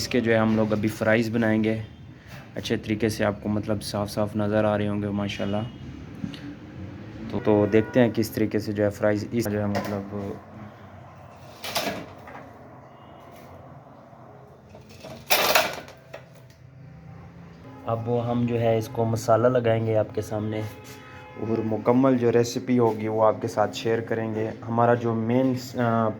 इसके जो है हम लोग अभी फ्राइज़ बनाएंगे अच्छे तरीके से। आपको मतलब साफ़ साफ़ नज़र आ रहे होंगे माशाल्लाह। तो देखते हैं किस तरीके से जो है फ्राइज़ इस जो है मतलब अब वो हम जो है इसको मसाला लगाएंगे आपके सामने, और मुकम्मल जो रेसिपी होगी वो आपके साथ शेयर करेंगे। हमारा जो मेन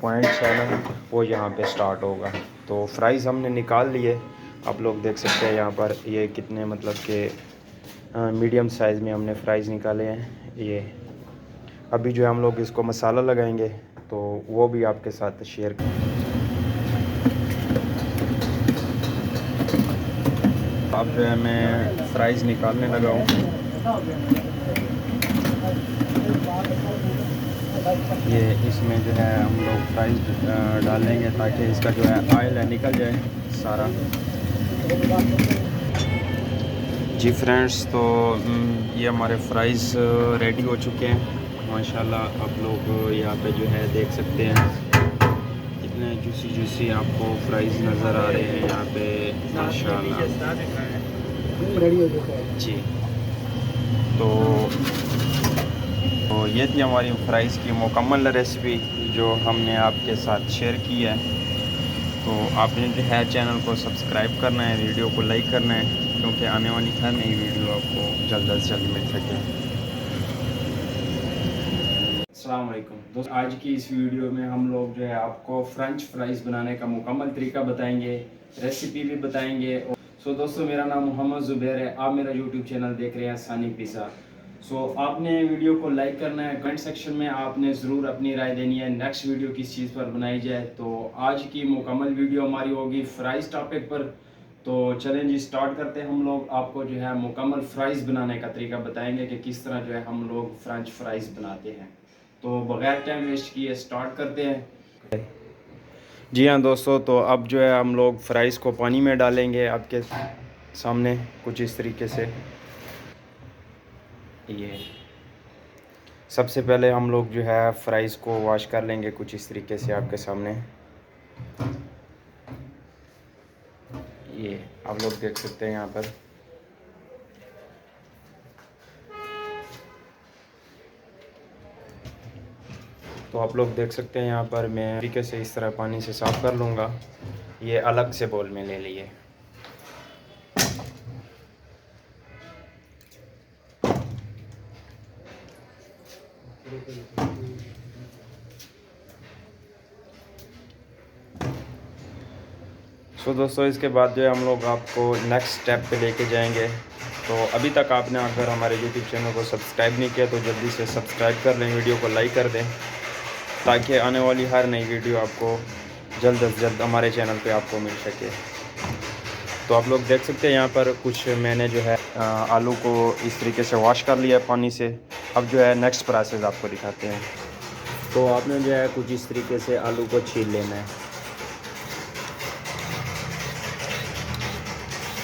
पॉइंट है ना वो यहाँ पे स्टार्ट होगा। तो फ्राइज़ हमने निकाल लिए, आप लोग देख सकते हैं यहाँ पर ये कितने मतलब के मीडियम साइज़ में हमने फ़्राइज़ निकाले हैं ये। अभी जो है हम लोग इसको मसाला लगाएंगे तो वो भी आपके साथ शेयर करेंगे। अब जो है मैं फ़्राइज़ निकालने लगा हूँ। ये इसमें जो है हम लोग फ्राइज़ डालेंगे ताकि इसका जो है ऑयल है निकल जाए सारा। जी फ्रेंड्स, तो ये हमारे फ़्राइज़ रेडी हो चुके हैं माशाल्लाह। आप लोग यहाँ पे जो है देख सकते हैं कितने जूसी जूसी आपको फ्राइज़ नज़र आ रहे हैं यहाँ पे माशाल्लाह जी। तो ये थी हमारी फ़्राइज़ की मुकम्मल रेसिपी जो हमने आपके साथ शेयर की है। तो आपने जो है चैनल को सब्सक्राइब करना है, वीडियो को लाइक करना है, क्योंकि आने वाली हर नई वीडियो आपको जल्द से जल्द मिल सके। अस्सलाम वालेकुम दोस्तों, आज की इस वीडियो में हम लोग जो है आपको फ्रेंच फ्राइज़ बनाने का मुकम्मल तरीका बताएंगे, रेसिपी भी बताएंगे। सो दोस्तों, मेरा नाम मोहम्मद ज़ुबैर है, आप मेरा यूट्यूब चैनल देख रहे हैं सानी पिज़्ज़ा। सो आपने वीडियो को लाइक करना है, कमेंट सेक्शन में आपने ज़रूर अपनी राय देनी है नेक्स्ट वीडियो किस चीज़ पर बनाई जाए। तो आज की मुकम्मल वीडियो हमारी होगी फ्राइज़ टॉपिक पर। तो चलें जी, स्टार्ट करते हैं। हम लोग आपको जो है मुकम्मल फ्राइज़ बनाने का तरीका बताएंगे कि किस तरह जो है हम लोग फ्रेंच फ्राइज़ बनाते हैं। तो बगैर टाइम वेस्ट किए स्टार्ट करते हैं। जी हाँ दोस्तों, तो अब जो है हम लोग फ्राइज़ को पानी में डालेंगे आपके सामने कुछ इस तरीके से। ये सबसे पहले हम लोग जो है फ्राइज़ को वॉश कर लेंगे कुछ इस तरीके से आपके सामने। ये आप लोग देख सकते हैं यहाँ पर। तो आप लोग देख सकते हैं यहाँ पर मैं तरीके से इस तरह पानी से साफ़ कर लूँगा। ये अलग से बोल में ले लिए। सो दोस्तों, इसके बाद जो है हम लोग आपको नेक्स्ट स्टेप पे लेके जाएंगे। तो अभी तक आपने अगर हमारे यूट्यूब चैनल को सब्सक्राइब नहीं किया तो जल्दी से सब्सक्राइब कर लें, वीडियो को लाइक कर दें, ताकि आने वाली हर नई वीडियो आपको जल्द से जल्द हमारे चैनल पे आपको मिल सके। तो आप लोग देख सकते हैं यहाँ पर कुछ मैंने जो है आलू को इस तरीके से वॉश कर लिया है पानी से। अब जो है नेक्स्ट प्रोसेस आपको दिखाते हैं। तो आपने जो है कुछ इस तरीके से आलू को छील लेना है।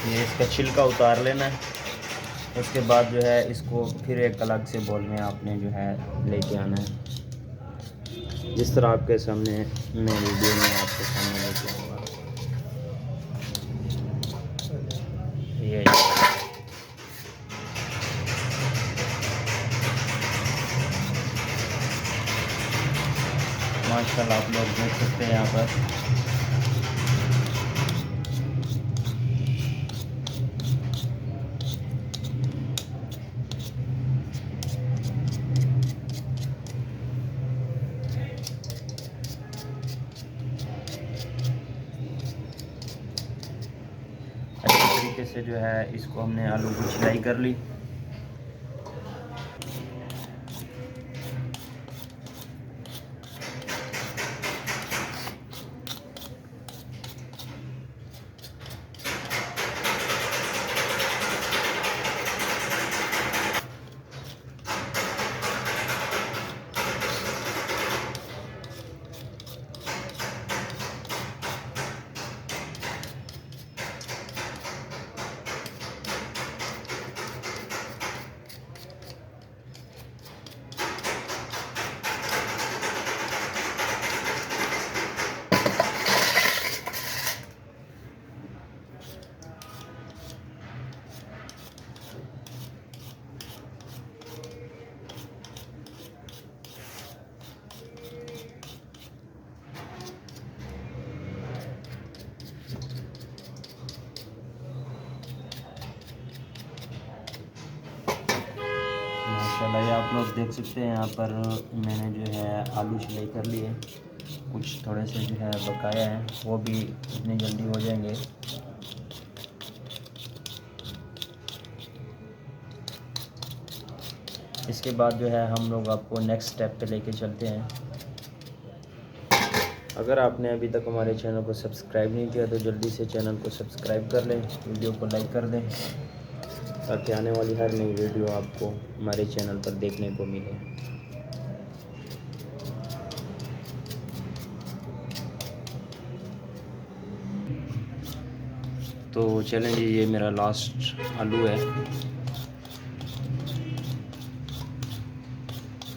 ये इसका छिलका उतार लेना है। उसके बाद जो है इसको फिर एक अलग से बोल में आपने जो है लेके आना है, जिस तरह आपके सामने मैं वीडियो में आपके सामने लेके आऊँगा। ये माशाल्लाह आप लोग देख सकते हैं यहाँ पर। अच्छे तरीके से जो है इसको हमने आलू को छिलाई कर ली। माशाल्लाह ये आप लोग देख सकते हैं। यहाँ पर मैंने जो है आलू छिलाई कर लिए, कुछ थोड़े से जो है बकाया हैं, वो भी इतनी जल्दी हो जाएंगे। इसके बाद जो है हम लोग आपको नेक्स्ट स्टेप पे लेके चलते हैं। अगर आपने अभी तक हमारे चैनल को सब्सक्राइब नहीं किया तो जल्दी से चैनल को सब्सक्राइब कर लें, वीडियो को लाइक कर दें, ताकि आने वाली हर नई वीडियो आपको हमारे चैनल पर देखने को मिले। तो चलें जी, ये मेरा लास्ट आलू है,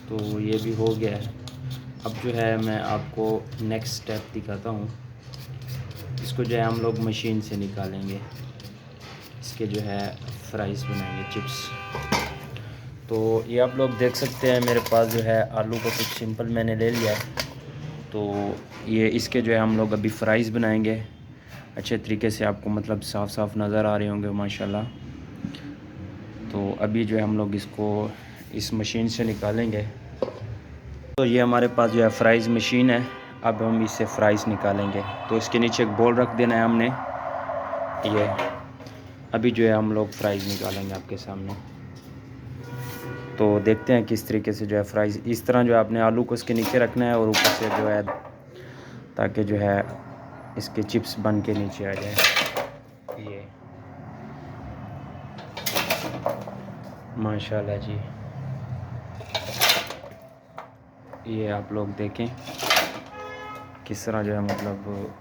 तो ये भी हो गया है। अब जो है मैं आपको नेक्स्ट स्टेप दिखाता हूँ। इसको जो है हम लोग मशीन से निकालेंगे, इसके जो है फ्राइज़ बनाएंगे, चिप्स। तो ये आप लोग देख सकते हैं मेरे पास जो है आलू को कुछ सिंपल मैंने ले लिया है। तो ये इसके जो है हम लोग अभी फ्राइज़ बनाएंगे अच्छे तरीके से, आपको मतलब साफ़ साफ़ नज़र आ रहे होंगे माशाल्लाह। तो अभी जो है हम लोग इसको इस मशीन से निकालेंगे। तो ये हमारे पास जो है फ्राइज़ मशीन है, अब हम इससे फ्राइज़ निकालेंगे। तो इसके नीचे एक बोल रख देना है हमने, ये अभी जो है हम लोग फ्राइज़ निकालेंगे आपके सामने। तो देखते हैं किस तरीके से जो है फ्राइज़, इस तरह जो है आपने आलू को इसके नीचे रखना है और ऊपर से जो है, ताकि जो है इसके चिप्स बन के नीचे आ जाए। ये माशाल्लाह जी, ये आप लोग देखें किस तरह जो है मतलब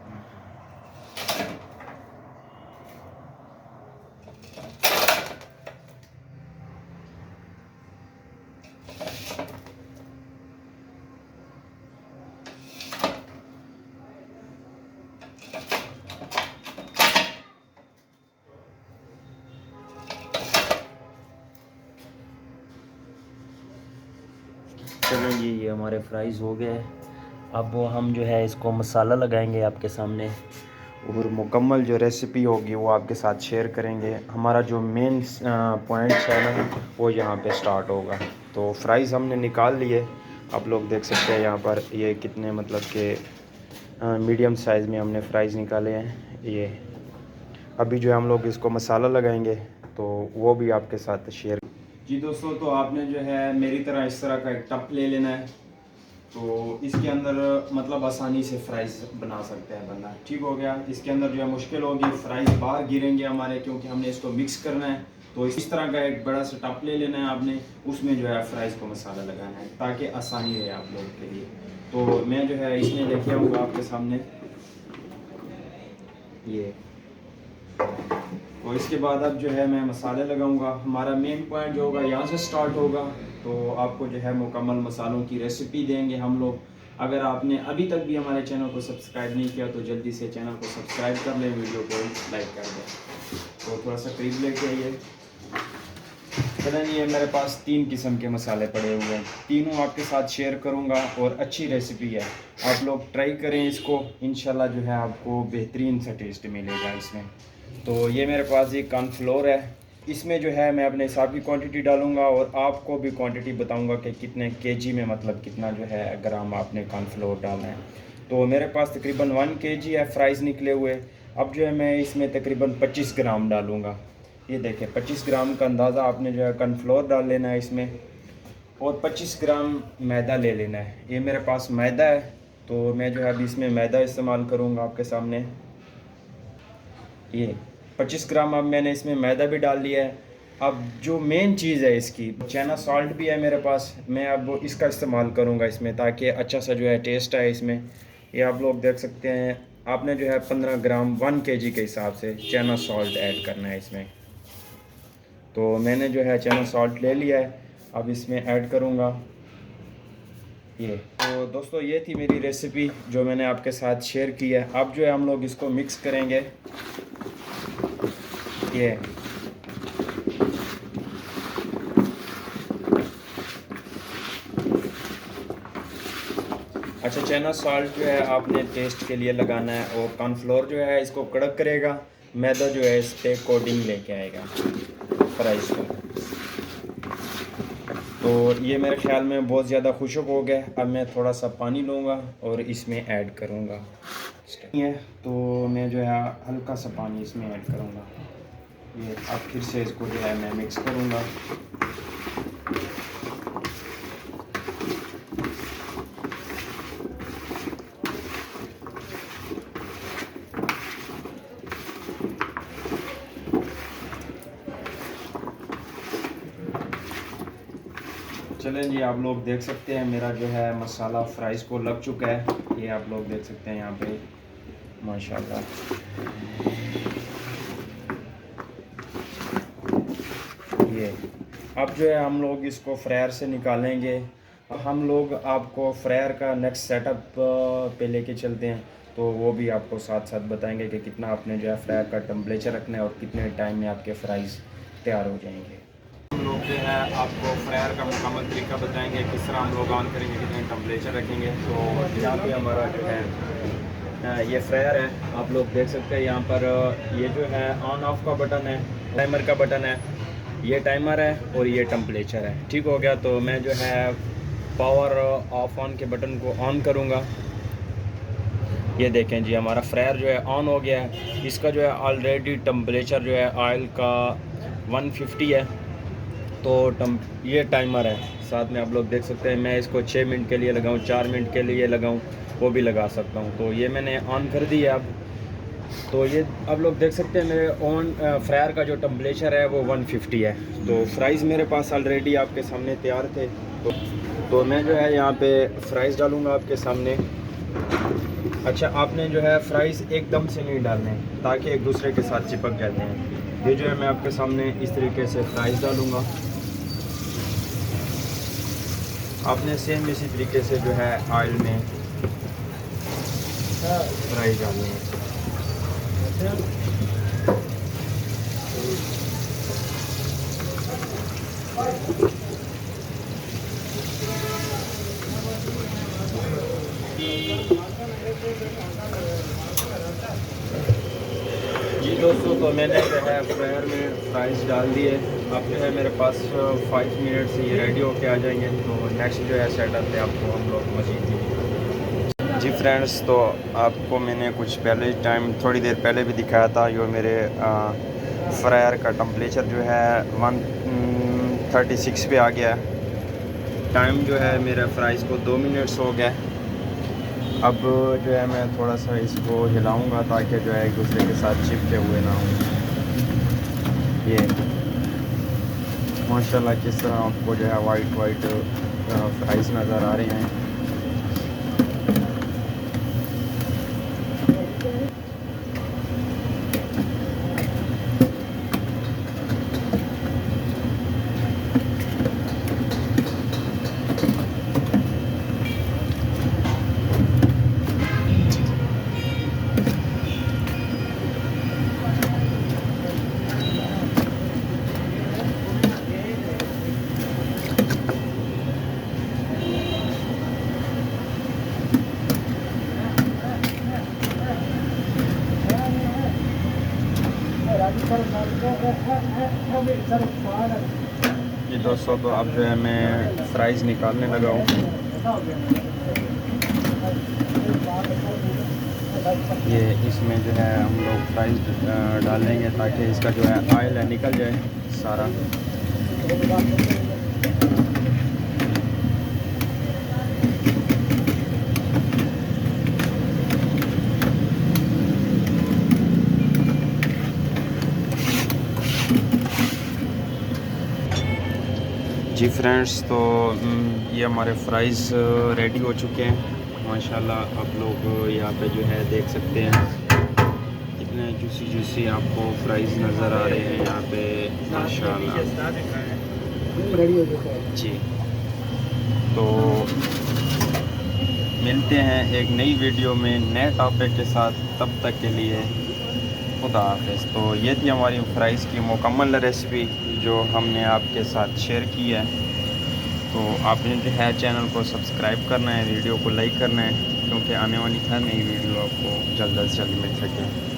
चलो जी, ये हमारे फ्राइज़ हो गए। अब वो हम जो है इसको मसाला लगाएंगे आपके सामने, और मुकम्मल जो रेसिपी होगी वो आपके साथ शेयर करेंगे। हमारा जो मेन पॉइंट है ना, वो यहाँ पे स्टार्ट होगा। तो फ्राइज़ हमने निकाल लिए, आप लोग देख सकते हैं यहाँ पर ये कितने मतलब के मीडियम साइज़ में हमने फ़्राइज़ निकाले हैं। ये अभी जो है हम लोग इसको मसाला लगाएंगे, तो वो भी आपके साथ शेयर। जी दोस्तों, तो आपने जो है मेरी तरह इस तरह का एक टप ले लेना है। तो इसके अंदर मतलब आसानी से फ्राइज़ बना सकते हैं बंदा, ठीक हो गया। इसके अंदर जो है मुश्किल होगी, फ्राइज़ बाहर गिरेंगे हमारे, क्योंकि हमने इसको मिक्स करना है। तो इस तरह का एक बड़ा सा टप ले लेना है आपने, उसमें जो है फ्राइज़ को मसाला लगाना है, ताकि आसानी रहे आप लोगों के लिए। तो मैं जो है इसमें लेके आऊँगा आपके सामने ये। तो इसके बाद अब जो है मैं मसाले लगाऊंगा। हमारा मेन पॉइंट जो होगा यहाँ से स्टार्ट होगा। तो आपको जो है मुकम्मल मसालों की रेसिपी देंगे हम लोग। अगर आपने अभी तक भी हमारे चैनल को सब्सक्राइब नहीं किया तो जल्दी से चैनल को सब्सक्राइब कर लें, वीडियो को लाइक कर दें। तो थोड़ा सा करीब लेके आइए। चलें, ये मेरे पास 3 किस्म के मसाले पड़े हुए हैं, तीनों आपके साथ शेयर करूँगा और अच्छी रेसिपी है, आप लोग ट्राई करें इसको। इंशाल्लाह जो है आपको बेहतरीन सा टेस्ट मिलेगा इसमें। तो ये मेरे पास एक कॉर्नफ्लोर है, इसमें जो है मैं अपने हिसाब की क्वांटिटी डालूंगा और आपको भी क्वांटिटी बताऊंगा कि कितने केजी में मतलब कितना जो है ग्राम आपने कॉर्नफ्लोर डालना है। तो मेरे पास तकरीबन 1 केजी है फ्राइज़ निकले हुए। अब जो है मैं इसमें तकरीबन 25 ग्राम डालूँगा। ये देखें 25 ग्राम का अंदाज़ा आपने जो है कॉर्नफ्लोर डाल लेना है इसमें, और 25 ग्राम मैदा ले लेना है। ये मेरे पास मैदा है, तो मैं जो है अभी इसमें मैदा इस्तेमाल करूँगा आपके सामने। ये 25 ग्राम अब मैंने इसमें मैदा भी डाल लिया है। अब जो मेन चीज़ है इसकी, चना सॉल्ट भी है मेरे पास, मैं अब इसका इस्तेमाल करूँगा इसमें, ताकि अच्छा सा जो है टेस्ट आए इसमें। ये आप लोग देख सकते हैं, आपने जो है 15 ग्राम 1 केजी के हिसाब से चना सॉल्ट ऐड करना है इसमें। तो मैंने जो है चना सॉल्ट ले लिया है, अब इसमें ऐड करूँगा ये। तो दोस्तों, ये थी मेरी रेसिपी जो मैंने आपके साथ शेयर की है। अब जो है हम लोग इसको मिक्स करेंगे। ये अच्छा, चना सॉल्ट जो है आपने टेस्ट के लिए लगाना है, और कॉर्नफ्लोर जो है इसको कड़क करेगा, मैदा जो है इस पे कोटिंग लेके आएगा फ्राइज़ को। तो ये मेरे ख्याल में बहुत ज़्यादा खुशक हो गया। अब मैं थोड़ा सा पानी लूँगा और इसमें ऐड करूँगा। ये तो मैं जो है हल्का सा पानी इसमें ऐड करूँगा। ये अब फिर से इसको जो है मैं मिक्स करूँगा। चलें जी, आप लोग देख सकते हैं मेरा जो है मसाला फ्राइज़ को लग चुका है। ये आप लोग देख सकते हैं यहाँ पे माशाल्लाह। ये अब जो है हम लोग इसको फ्रायर से निकालेंगे। हम लोग आपको फ्रायर का नेक्स्ट सेटअप पे लेके चलते हैं, तो वो भी आपको साथ साथ बताएंगे कि कितना आपने जो है फ्रायर का टेम्परेचर रखना है और कितने टाइम में आपके फ्राइज़ तैयार हो जाएंगे। हम लोग जो है आपको फ्रायर का मुकम्मल तरीका बताएंगे, किस तरह हम लोग ऑन करेंगे, कितने टेम्परेचर रखेंगे। तो यहाँ पे हमारा जो है ये फ्रायर है, आप लोग देख सकते हैं यहाँ पर ये जो है ऑन ऑफ का बटन है, टाइमर का बटन है, ये टाइमर है और ये टेम्परेचर है। ठीक हो गया। तो मैं जो है पावर ऑफ ऑन के बटन को ऑन करूँगा। ये देखें जी, हमारा फ्रायर जो है ऑन हो गया है। इसका जो है ऑलरेडी टेम्परेचर जो है ऑयल का 150 है। तो ये टाइमर है, साथ में आप लोग देख सकते हैं। मैं इसको 6 मिनट के लिए लगाऊं, 4 मिनट के लिए लगाऊं, वो भी लगा सकता हूं। तो ये मैंने ऑन कर दिया अब। तो ये आप लोग देख सकते हैं मेरे ऑन फ्रायर का जो टेम्परेचर है वो 150 है। तो फ्राइज़ मेरे पास ऑलरेडी आपके सामने तैयार थे। तो मैं जो है यहाँ पे फ्राइज़ डालूँगा आपके सामने। अच्छा, आपने जो है फ्राइज़ एकदम से नहीं डालने ताकि एक दूसरे के साथ चिपक जाते हैं। ये जो है मैं आपके सामने इस तरीके से फ्राइज़ डालूँगा। आपने सेम इसी तरीके से जो है ऑयल में फ्राइज़ डालनी है। जी दोस्तों, तो मैंने जो है फ्रायर में फ्राइज़ डाल दिए। अब जो है मेरे पास 5 मिनट से ये रेडी होके आ जाएंगे। तो नेक्स्ट जो है सेटअप है आपको हम लोग मज़ीद जी फ्रेंड्स, तो आपको मैंने कुछ पहले टाइम थोड़ी देर पहले भी दिखाया था। जो मेरे फ्रायर का टेम्परेचर जो है 136 पे आ गया है। टाइम जो है मेरा फ्राइज़ को 2 मिनट्स हो गया। अब जो है मैं थोड़ा सा इसको हिलाऊंगा ताकि जो है एक दूसरे के साथ चिपके हुए ना हो। ये माशाल्लाह किस तरह आपको जो है वाइट फ्राइज़ नज़र आ रहे हैं। ये दोस्तों, तो अब जो है मैं फ्राइज़ निकालने लगा हूँ। ये इसमें जो है हम लोग फ्राइज़ डालेंगे ताकि इसका जो है ऑयल है निकल जाए सारा। जी फ्रेंड्स, तो ये हमारे फ्राइज़ रेडी हो चुके हैं माशाल्लाह। आप लोग यहाँ पे जो है देख सकते हैं कितने जूसी आपको फ्राइज़ नज़र आ रहे हैं यहाँ पे माशाल्लाह जी। तो मिलते हैं एक नई वीडियो में नए टॉपिक के साथ, तब तक के लिए खुदा हाफ़िज़। तो ये थी हमारी फ्राइज़ की मुकम्मल रेसिपी जो हमने आपके साथ शेयर की है। तो आपने जो है चैनल को सब्सक्राइब करना है, वीडियो को लाइक करना है, क्योंकि आने वाली हर नई वीडियो आपको जल्द से जल्द मिल सके।